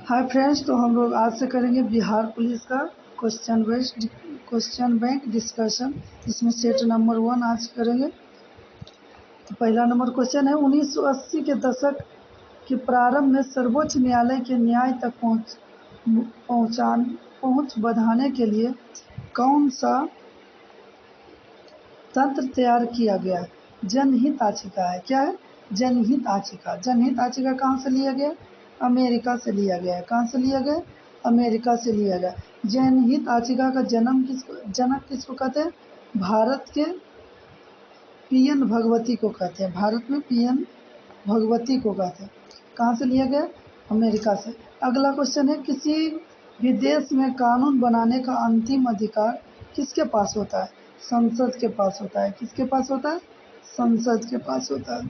Hi friends, तो हम लोग आज से करेंगे बिहार पुलिस का क्वेश्चन बैंक डिस्कशन। इसमें सेट नंबर 1 आज करेंगे। तो पहला नंबर क्वेश्चन है, 1980 के दशक के प्रारंभ में सर्वोच्च न्यायालय के न्याय तक पहुंच बढ़ाने के लिए कौन सा तंत्र तैयार किया गया है? जनहित याचिका है। क्या है? जनहित याचिका। जनहित याचिका कहाँ से लिया गया? अमेरिका से लिया गया है। कहाँ से लिया गया? अमेरिका से लिया गया। जनहित याचिका का जनक किसको कहते हैं? भारत के पीएन भगवती को कहते हैं। भारत में पीएन भगवती को कहते हैं। कहाँ से लिया गया? अमेरिका से। अगला क्वेश्चन है, किसी भी देश में कानून बनाने का अंतिम अधिकार किसके पास होता है? संसद के पास होता है। किसके पास होता है? संसद के पास होता है।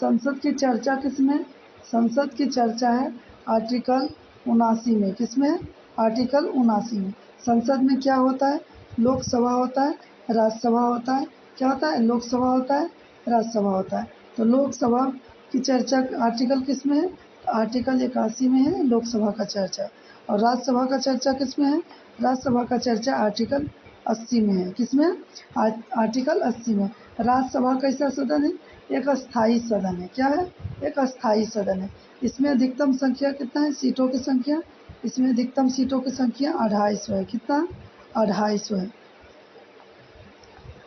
संसद की चर्चा किसमें? संसद की चर्चा है आर्टिकल 79 में। किसमें है? आर्टिकल 79 में। संसद में क्या होता है? लोकसभा होता है, राज्यसभा होता है। क्या होता है? लोकसभा होता है, राज्यसभा होता है। तो लोकसभा की चर्चा आर्टिकल किसमें है? आर्टिकल 81 में है लोकसभा का चर्चा। और राज्यसभा का चर्चा किसमें है? राज्यसभा का चर्चा आर्टिकल 80 में है। किसमें? आर्टिकल 80 में। राज्यसभा कैसा सदन है? एक अस्थायी सदन है। क्या है? एक अस्थायी सदन है। इसमें अधिकतम संख्या कितना है? सीटों की संख्या। इसमें अधिकतम सीटों की संख्या 250 है। कितना? 250 है।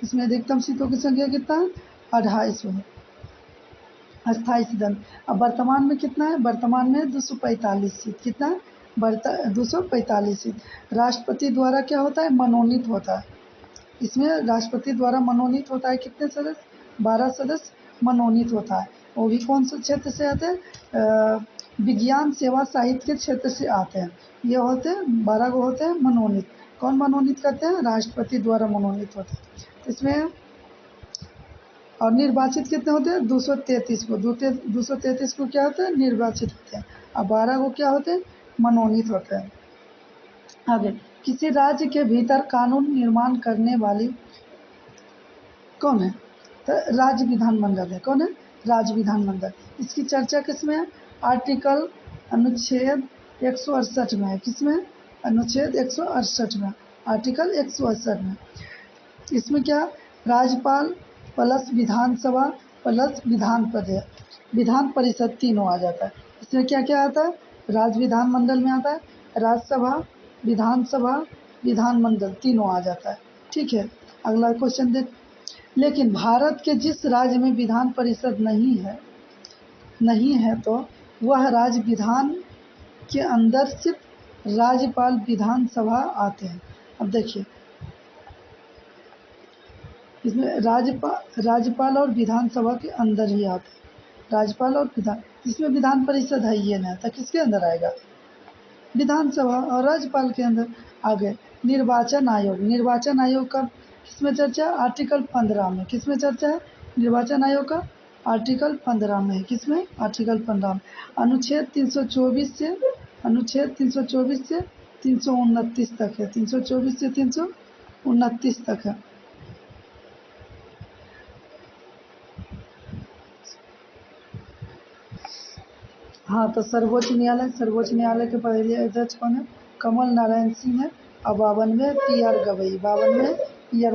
इसमें अधिकतम सीटों की संख्या कितना है? 250 है। अस्थायी सदन। अब वर्तमान में कितना है? वर्तमान में 245 सीट। कितना है? 245 सीट। राष्ट्रपति द्वारा क्या होता है? मनोनीत होता है। इसमें राष्ट्रपति द्वारा मनोनीत होता है। कितने सदस्य? 12 सदस्य मनोनीत होता है। वो भी कौन से क्षेत्र से आते हैं? विज्ञान सेवा साहित्य के क्षेत्र से आते हैं। ये होते हैं 12 को होते हैं मनोनीत। कौन मनोनीत करते हैं? राष्ट्रपति द्वारा मनोनीत होते हैं। इसमें और निर्वाचित कितने होते हैं? 233 को। 233 को क्या होते हैं? निर्वाचित होते हैं। और 12 को क्या होते हैं? मनोनीत होते हैं। आगे, किसी राज्य के भीतर कानून निर्माण करने वाली कौन है? तो राज्य विधानमंडल है। कौन है? राज्य विधानमंडल। इसकी चर्चा किसमें है? आर्टिकल अनुच्छेद 168 में है। किसमें? अनुच्छेद 168 में। आर्टिकल 168 में। इसमें क्या? राज्यपाल प्लस विधानसभा प्लस विधान परिषद तीनों आ जाता है। इसमें क्या क्या आता है? राज्य विधानमंडल में आता है, राज्यसभा, विधानसभा, विधानमंडल तीनों आ जाता है। ठीक है। अगला क्वेश्चन देख। लेकिन भारत के जिस राज्य में विधान परिषद नहीं है तो वह राज्य विधान के अंदर सिर्फ राज्यपाल विधानसभा आते हैं। अब देखिए, इसमें राज्यपाल और विधानसभा के अंदर ही आते हैं। राज्यपाल और विधान, इसमें विधान परिषद है ये ना, तो किसके अंदर आएगा? विधानसभा और राज्यपाल के अंदर। आगे, निर्वाचन आयोग। निर्वाचन आयोग का किसमें चर्चा? आर्टिकल 15 में। किसमें चर्चा है? निर्वाचन आयोग का आर्टिकल 15 में है। किसमें? आर्टिकल 15 में। अनुच्छेद 324 से 329 तक है। 324 से 329 तक है। हाँ, तो सर्वोच्च न्यायालय के पहले अध्यक्ष कौन है? कमल नारायण सिंह है। और 52 पी आर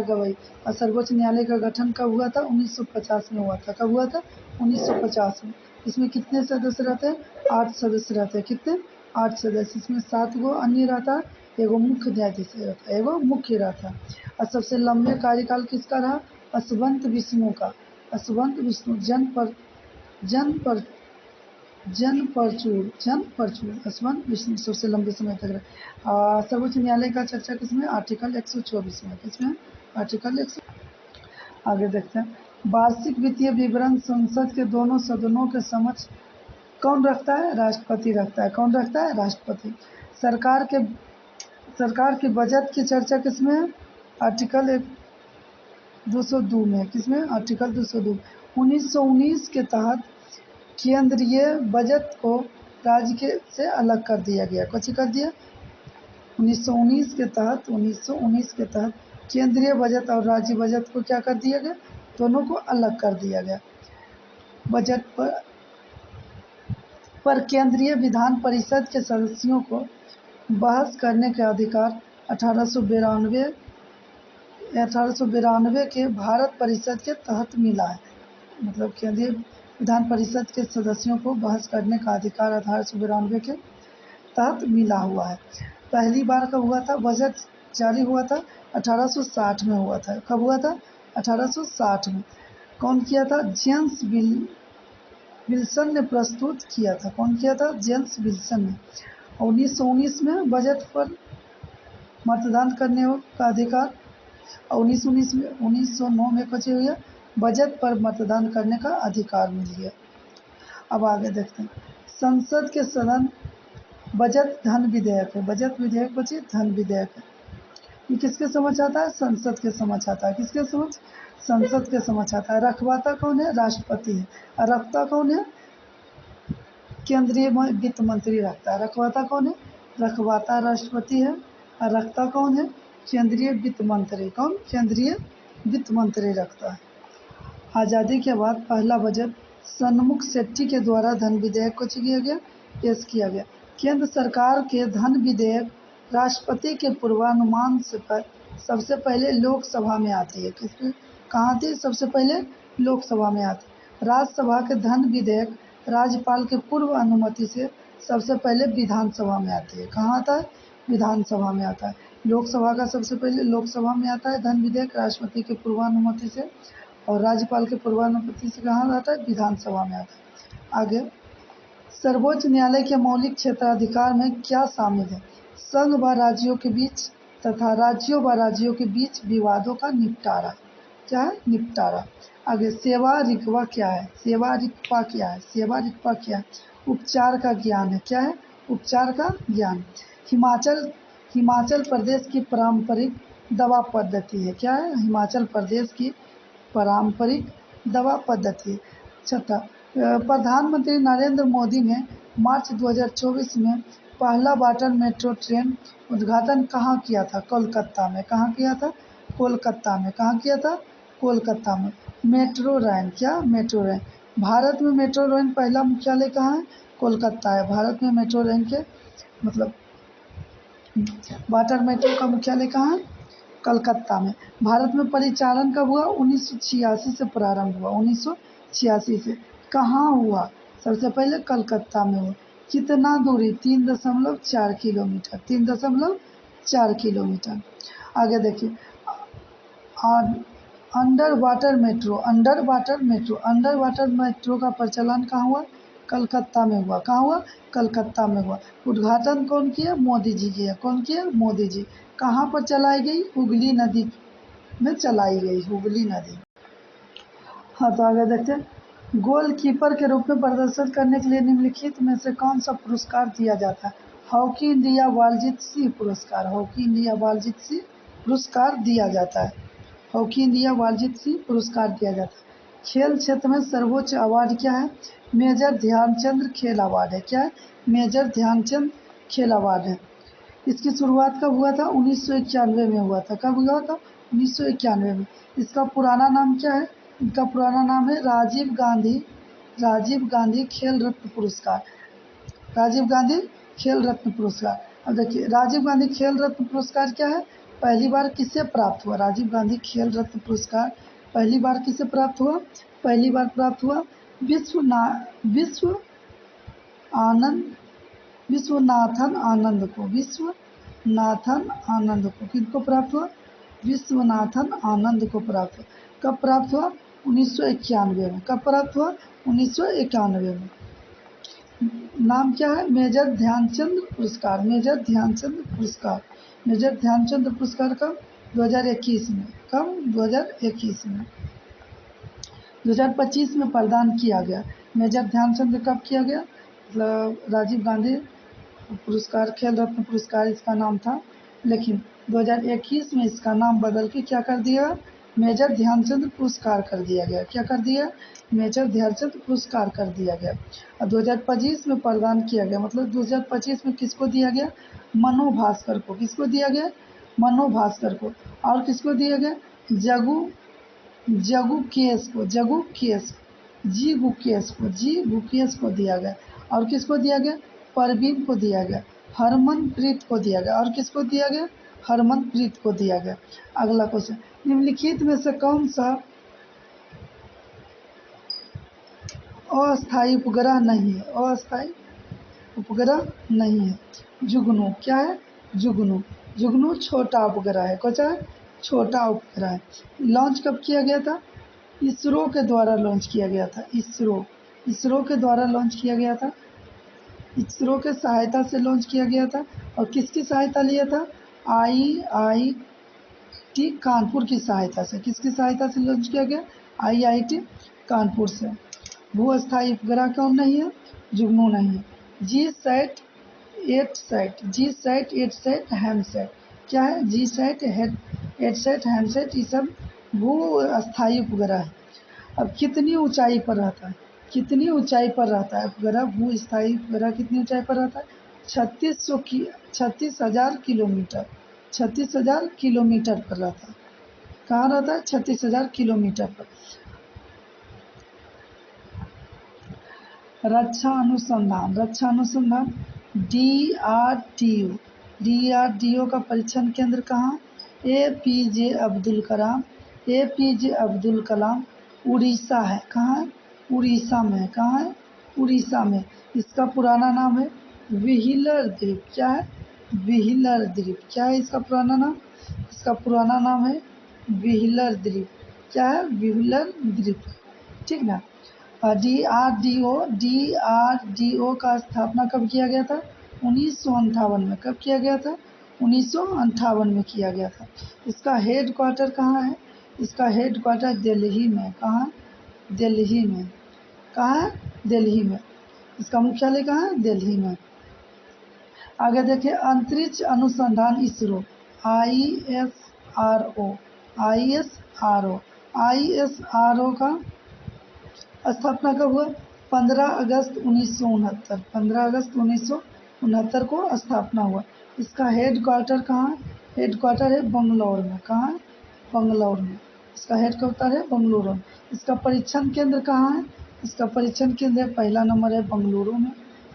गवई। और सर्वोच्च न्यायालय का गठन कब हुआ था? 1950 में हुआ था। कब हुआ था? 1950 में। इसमें कितने सदस्य रहते हैं? 8 सदस्य रहते हैं। कितने? 8 सदस्य। इसमें 7 गो अन्य रहता है, एगो मुख्य न्यायाधीश रहता है, एगो मुख्य रहता है। और सबसे लंबे कार्यकाल किसका रहा? यशवंत विष्णु का। यशवंत विष्णु जन परचूर यशवंत विष्णु सबसे लंबे समय तक रहे। सर्वोच्च न्यायालय का चर्चा किसमें? आर्टिकल 124 में। किसमें? आर्टिकल 100। आगे देखते हैं, वार्षिक वित्तीय विवरण संसद के दोनों सदनों के समक्ष कौन रखता है? राष्ट्रपति रखता है। कौन रखता है? राष्ट्रपति। सरकार के बजट की चर्चा किसमें है? आर्टिकल 202 में। किसमें? आर्टिकल 202। 1919 के तहत केंद्रीय बजट को राज्य के से अलग कर दिया गया। कुछ कर दिया? 1919 के तहत केंद्रीय बजट और राज्य बजट को क्या कर दिया गया? दोनों को अलग कर दिया गया। बजट पर पर केंद्रीय विधान परिषद के सदस्यों को बहस करने का अधिकार 1892 के भारत परिषद के तहत मिला है। मतलब केंद्रीय विधान परिषद के सदस्यों को बहस करने का अधिकार 1892 के तहत मिला हुआ है। पहली बार कब हुआ था? बजट जारी हुआ था 1860 में हुआ था। कब हुआ था? 1860 में। कौन किया था? जेम्स विल्सन ने प्रस्तुत किया था। कौन किया था? जेम्स विल्सन ने। 1919 में बजट पर मतदान करने का अधिकार, 1909 में बचे हुए बजट पर मतदान करने का अधिकार मिल गया। अब आगे देखते हैं। संसद के सदन बजट धन विधेयक है। बजट विधेयक बचे धन विधेयक है। ये किसके समझ आता है? संसद के समझ आता है। किसके समझ? संसद के समझ आता है। रखवाता कौन है? राष्ट्रपति है। और रखता कौन है? केंद्रीय वित्त मंत्री रखता है। रखवाता कौन है? रखवाता राष्ट्रपति है। और रखता कौन है? केंद्रीय वित्त मंत्री। कौन? केंद्रीय वित्त मंत्री रखता है। आज़ादी के बाद पहला बजट सन्मुख शेट्टी के द्वारा धन विधेयक को पेश किया गया। केंद्र सरकार के धन विधेयक राष्ट्रपति के पूर्वानुमान से सबसे पहले लोकसभा में आती है। कहाँ आती है? सबसे पहले लोकसभा में आती है। राज्यसभा के धन विधेयक राज्यपाल के पूर्व अनुमति से सबसे पहले विधानसभा में आती है। कहाँ आता है? विधानसभा में आता है। लोकसभा का सबसे पहले लोकसभा में आता है धन विधेयक राष्ट्रपति के पूर्वानुमति से, और राज्यपाल के पूर्वानुमति से कहाँ आता है? विधानसभा में आता है। आगे, सर्वोच्च न्यायालय के मौलिक क्षेत्राधिकार में क्या शामिल है? संघ व राज्यों के बीच तथा राज्यों व राज्यों के बीच विवादों का निपटारा। क्या है? निपटारा। आगे, सेवा रिक्वा क्या है? सेवा रिक्वा क्या है? सेवा रिक्वा क्या है? उपचार का ज्ञान है। क्या है? उपचार का ज्ञान। हिमाचल प्रदेश की पारंपरिक दवा पद्धति है। क्या है? हिमाचल प्रदेश की पारंपरिक दवा पद्धति। छठा, प्रधानमंत्री नरेंद्र मोदी ने मार्च 2024 में पहला वाटर मेट्रो ट्रेन उद्घाटन कहाँ किया था? कोलकाता में। कहाँ किया था? कोलकाता में। कहाँ किया था? कोलकाता में। Metro rail. क्या? Metro rail. भारत में मेट्रो रेल पहला मुख्यालय कहाँ है? कोलकाता है। भारत में मेट्रो रेल के मतलब वाटर मेट्रो का मुख्यालय कहाँ है? कलकत्ता में। भारत में परिचालन कब हुआ? 1986 से प्रारंभ हुआ। 1986 से। कहाँ हुआ? सबसे पहले कलकत्ता में हुआ। कितना दूरी? 3.4 किलोमीटर। 3.4 किलोमीटर। आगे देखिए, अंडर वाटर मेट्रो का प्रचलन कहाँ हुआ? कलकत्ता में हुआ। कहाँ हुआ? कलकत्ता में हुआ। उद्घाटन कौन किया? मोदी जी किया। कौन किया? मोदी जी। कहाँ पर चलाई गई? हुगली नदी में चलाई गई। हुगली नदी। हाँ, तो आगे देखते हैं। गोलकीपर के रूप में प्रदर्शन करने के लिए निम्नलिखित में से कौन सा पुरस्कार दिया जाता है? हॉकी इंडिया वालजीत सिंह पुरस्कार। हॉकी इंडिया वालजीत सिंह पुरस्कार दिया जाता है। हॉकी इंडिया वालजीत सिंह पुरस्कार दिया जाता है। खेल क्षेत्र में सर्वोच्च अवार्ड क्या है? मेजर ध्यानचंद खेल अवार्ड है। क्या है? मेजर ध्यानचंद खेल अवार्ड है। इसकी शुरुआत कब हुआ था? 1991 में हुआ था। कब हुआ था? 1991 में। इसका पुराना नाम क्या है? इनका पुराना नाम है राजीव गांधी खेल रत्न पुरस्कार। राजीव गांधी खेल रत्न पुरस्कार। अब देखिए, राजीव गांधी खेल रत्न पुरस्कार क्या है? पहली बार किसे प्राप्त हुआ? राजीव गांधी खेल रत्न पुरस्कार पहली बार किसे प्राप्त हुआ? पहली बार प्राप्त हुआ विश्वनाथन आनंद को। विश्वनाथन आनंद को। किनको प्राप्त हुआ? विश्वनाथन आनंद को प्राप्त हुआ। कब प्राप्त हुआ? 1991 में। कब प्राप्त हुआ? 1991 में। नाम क्या है? मेजर ध्यानचंद पुरस्कार। मेजर ध्यानचंद पुरस्कार। मेजर ध्यानचंद पुरस्कार कब? 2021 में। कब? 2021 में। 2025 में प्रदान किया गया। मेजर ध्यानचंद कब किया गया? मतलब राजीव गांधी पुरस्कार खेल रत्न पुरस्कार इसका नाम था, लेकिन 2021 में इसका नाम बदल के क्या कर दिया? मेजर ध्यानचंद पुरस्कार कर दिया गया। क्या कर दिया? मेजर ध्यानचंद पुरस्कार कर दिया गया। और 2025 में प्रदान किया गया। मतलब 2025 में किसको दिया गया? मनो भास्कर को। किसको दिया गया? मनो भास्कर को। और किसको दिया गया? जी गुकेश को दिया गया। और किसको दिया गया, परवीन को दिया गया, हरमनप्रीत को दिया गया, और किसको दिया गया, हरमनप्रीत को दिया गया। अगला क्वेश्चन, निम्नलिखित में से कौन सा अस्थायी उपग्रह नहीं है, अस्थायी उपग्रह नहीं है। जुगनू, क्या है, जुगनू, जुगनू छोटा उपग्रह है, कौन सा है, छोटा उपग्रह है। लॉन्च कब किया गया था, इसरो के द्वारा लॉन्च किया गया था, इसरो के द्वारा लॉन्च किया गया था, इसरो के सहायता से लॉन्च किया गया था। और किसकी सहायता लिया था, आईआईटी कानपुर की सहायता से, किसकी सहायता से लॉन्च किया गया, आईआईटी कानपुर से। भू अस्थायी उपग्रह कौन नहीं है, जुगनू नहीं है। जी सैट 8 सैट हैमसैट, क्या है, जी सैट 8 सैट हैमसैट, ये सब भू अस्थायी उपग्रह है। अब कितनी ऊंचाई पर रहता है, कितनी ऊंचाई पर रहता है उपग्रह, भू स्थायी उपग्रह कितनी ऊंचाई पर रहता है, 36,000 किलोमीटर, 36,000 किलोमीटर पर रहता है। कहाँ रहता है, 36,000 किलोमीटर पर। रक्षा अनुसंधान डीआरडीओ का परीक्षण केंद्र कहाँ, एपीजे अब्दुल कलाम उड़ीसा है, कहाँ है, उड़ीसा में है, कहाँ है, उड़ीसा में। इसका पुराना नाम है व्हीलर द्वीप, क्या है, व्हीलर द्वीप, क्या है इसका पुराना नाम, इसका पुराना नाम है व्हीलर द्वीप, क्या है, व्हीलर द्वीप, ठीक ना। डीआरडीओ का स्थापना कब किया गया था, 1958 में, कब किया गया था, 1958 में किया गया था। इसका हेड क्वार्टर कहाँ है, इसका हेड क्वार्टर दिल्ली में, कहाँ है, दिल्ली में, कहाँ है, दिल्ली में। इसका मुख्यालय कहाँ है, दिल्ली में। आगे देखिए, अंतरिक्ष अनुसंधान इसरो, आईएसआरओ, आईएसआरओ का स्थापना कब हुआ, 15 अगस्त 1969, 15 अगस्त 1969 को स्थापना हुआ। इसका हेड क्वार्टर कहाँ है, हेड क्वार्टर है बंगलौर में, कहाँ है, बंगलौर में, इसका हेड क्वार्टर है बंगलुरु में। इसका परीक्षण केंद्र कहाँ है, इसका परीक्षण केंद्र है, पहला नंबर है बंगलुरु में,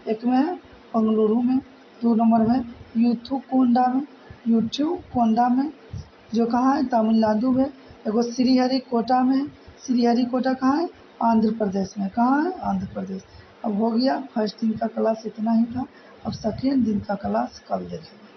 एक में है बंगलुरु में, 2 नंबर में यूट्यूकोंडा में, जो कहाँ है, तमिलनाडु में। एगो श्रीहरिकोटा में, श्रीहरिकोटा कहाँ है, आंध्र प्रदेश में, कहाँ है, आंध्र प्रदेश। अब हो गया, फर्स्ट दिन का क्लास इतना ही था। अब सेकेंड दिन का क्लास कल देखेंगे।